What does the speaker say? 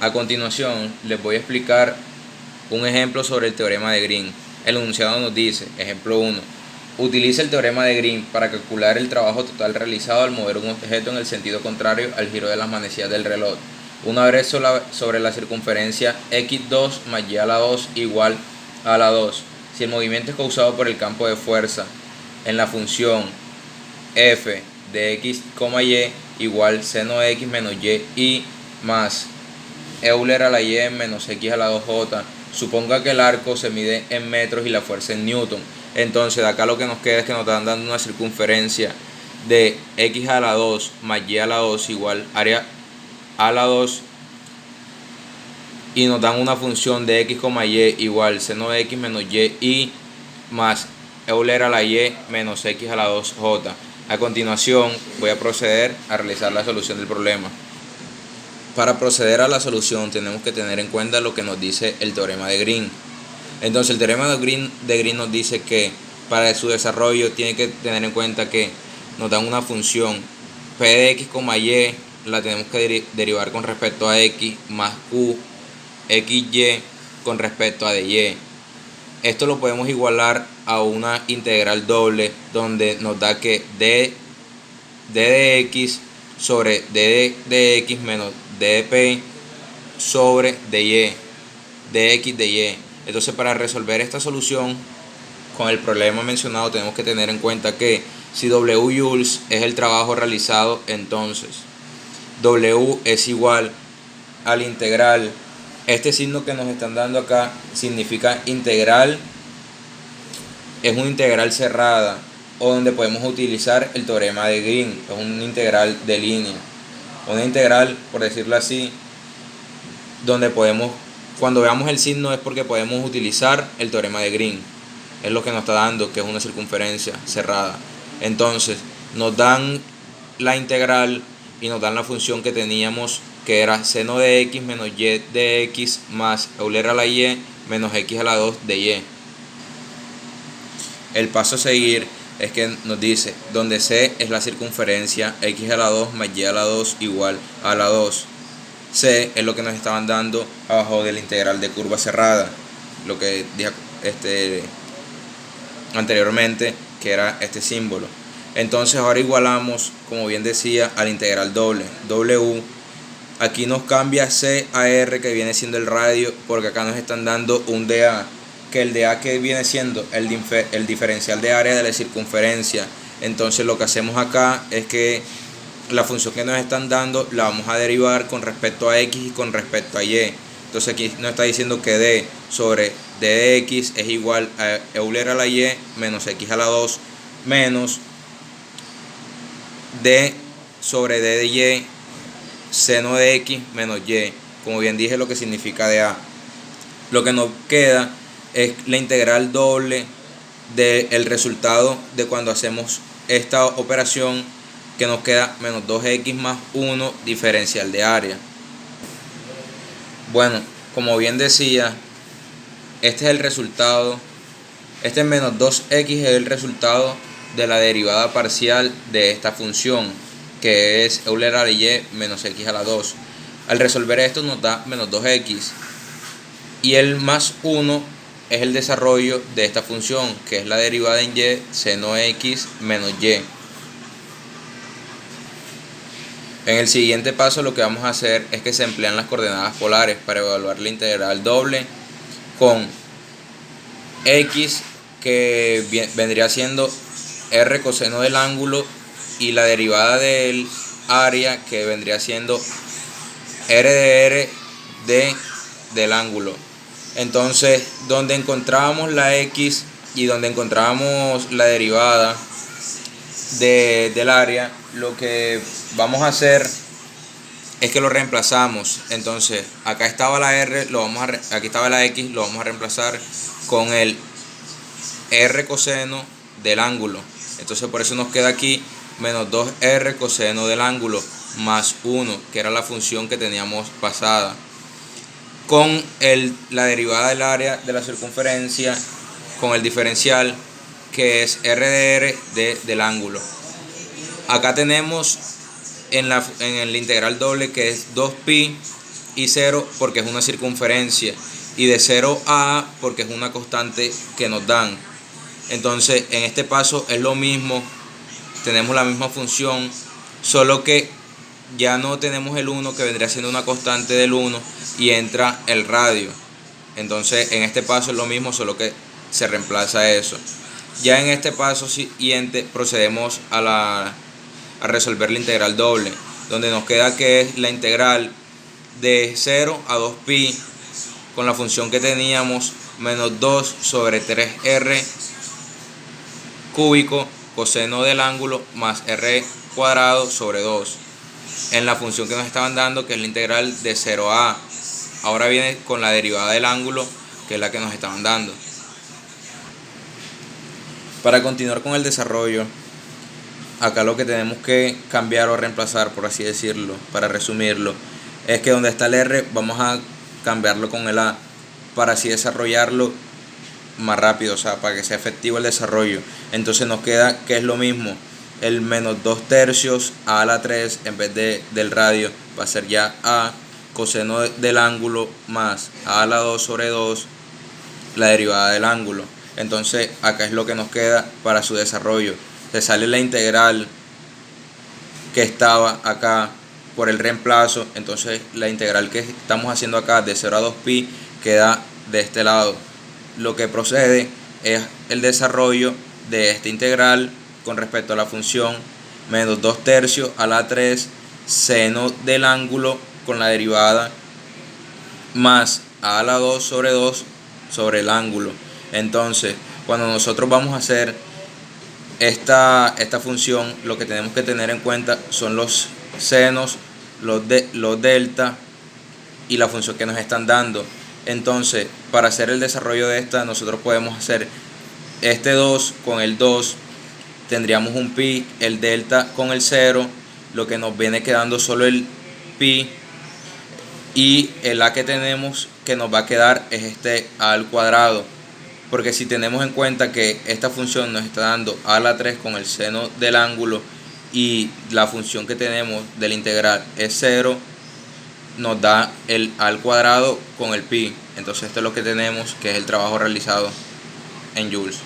A continuación les voy a explicar un ejemplo sobre el teorema de Green. El enunciado nos dice, ejemplo 1, utiliza el teorema de Green para calcular el trabajo total realizado al mover un objeto en el sentido contrario al giro de las manecillas del reloj. Una vez sobre la circunferencia x2 más y a la 2 igual a la 2. Si el movimiento es causado por el campo de fuerza en la función f de x, y igual seno de x menos y más Euler a la y menos x a la 2j. Suponga que el arco se mide en metros y la fuerza en newton. Entonces de acá lo que nos queda es que nos están dando una circunferencia de x a la 2 más y a la 2 igual área a la 2, y nos dan una función de x, y igual seno de x menos y más Euler a la y menos x a la 2j. A continuación voy a proceder a realizar la solución del problema. Para proceder a la solución tenemos que tener en cuenta lo que nos dice el teorema de Green. Entonces el teorema de Green nos dice que para su desarrollo tiene que tener en cuenta que nos dan una función p de x, y, la tenemos que derivar con respecto a x, más q xy con respecto a dy. Esto lo podemos igualar a una integral doble donde nos da que d de x sobre d de x menos d de p sobre dy, dx dy. Entonces para resolver esta solución con el problema mencionado tenemos que tener en cuenta que si W joules es el trabajo realizado, entonces W es igual al integral. Este signo que nos están dando acá significa integral, es una integral cerrada, o donde podemos utilizar el teorema de Green, es una integral de línea, una integral, por decirlo así, donde podemos, cuando veamos el signo es porque podemos utilizar el teorema de Green. Es lo que nos está dando, que es una circunferencia cerrada. Entonces nos dan la integral y nos dan la función que teníamos, que era seno de x menos y de x más Euler a la y menos x a la 2 de y. El paso a seguir es que nos dice, donde c es la circunferencia, x a la 2 más y a la 2 igual a la 2. C es lo que nos estaban dando abajo de la integral de curva cerrada, lo que dije anteriormente, que era este símbolo. Entonces ahora igualamos, como bien decía, a la integral doble, w. Aquí nos cambia c a r, que viene siendo el radio, porque acá nos están dando un dA, que el dA que viene siendo el diferencial de área de la circunferencia. Entonces lo que hacemos acá es que la función que nos están dando la vamos a derivar con respecto a x y con respecto a y. Entonces aquí nos está diciendo que d sobre d de x es igual a Euler a la y menos x a la 2 menos d sobre d de y seno de x menos y. Como bien dije, lo que significa dA. Lo que nos queda es la integral doble del resultado de cuando hacemos esta operación, que nos queda menos 2x más 1 diferencial de área. Bueno, como bien decía, este es el resultado, este menos 2x es el resultado de la derivada parcial de esta función, que es Euler a la y menos x a la 2. Al resolver esto nos da menos 2x, y el más 1 es el desarrollo de esta función, que es la derivada en y seno x menos y. En el siguiente paso lo que vamos a hacer es que se emplean las coordenadas polares para evaluar la integral doble con x, que vendría siendo r coseno del ángulo, y la derivada del área, que vendría siendo r de r del ángulo. Entonces, donde encontrábamos la x y donde encontrábamos la derivada del área, lo que vamos a hacer es que lo reemplazamos. Entonces acá estaba la r, aquí estaba la x, lo vamos a reemplazar con el r coseno del ángulo. Entonces por eso nos queda aquí menos 2r coseno del ángulo más 1, que era la función que teníamos pasada, con la derivada del área de la circunferencia con el diferencial, que es r de r del ángulo. Acá tenemos en el integral doble, que es 2pi y 0 porque es una circunferencia, y de 0 a A porque es una constante que nos dan. Entonces en este paso es lo mismo, tenemos la misma función, solo que ya no tenemos el 1 que vendría siendo una constante del 1 y entra el radio. Entonces en este paso es lo mismo, solo que se reemplaza eso. Ya en este paso siguiente procedemos a resolver la integral doble, donde nos queda que es la integral de 0 a 2pi con la función que teníamos menos 2 sobre 3r cúbico coseno del ángulo más r cuadrado sobre 2 en la función que nos estaban dando, que es la integral de 0 a A. Ahora viene con la derivada del ángulo, que es la que nos estaban dando. Para continuar con el desarrollo, acá lo que tenemos que cambiar o reemplazar, por así decirlo, para resumirlo, es que donde está el R vamos a cambiarlo con el A para así desarrollarlo más rápido, o sea, para que sea efectivo el desarrollo. Entonces nos queda que es lo mismo, el menos 2 tercios a la 3 en vez del radio va a ser ya A coseno del ángulo más a la 2 sobre 2 la derivada del ángulo. Entonces acá es lo que nos queda para su desarrollo. Se sale la integral que estaba acá por el reemplazo, entonces la integral que estamos haciendo acá de 0 a 2pi queda de este lado. Lo que procede es el desarrollo de esta integral con respecto a la función menos 2 tercios a la 3 seno del ángulo con la derivada más a la 2 sobre 2 sobre el ángulo. Entonces cuando nosotros vamos a hacer esta función, lo que tenemos que tener en cuenta son los senos, los delta y la función que nos están dando. Entonces para hacer el desarrollo de esta, nosotros podemos hacer este 2 con el 2, tendríamos un pi, el delta con el 0, lo que nos viene quedando solo el pi, y el a que tenemos que nos va a quedar es este a al cuadrado, porque si tenemos en cuenta que esta función nos está dando a la 3 con el seno del ángulo y la función que tenemos de la integral es 0, nos da el a al cuadrado con el pi. Entonces esto es lo que tenemos, que es el trabajo realizado en joules.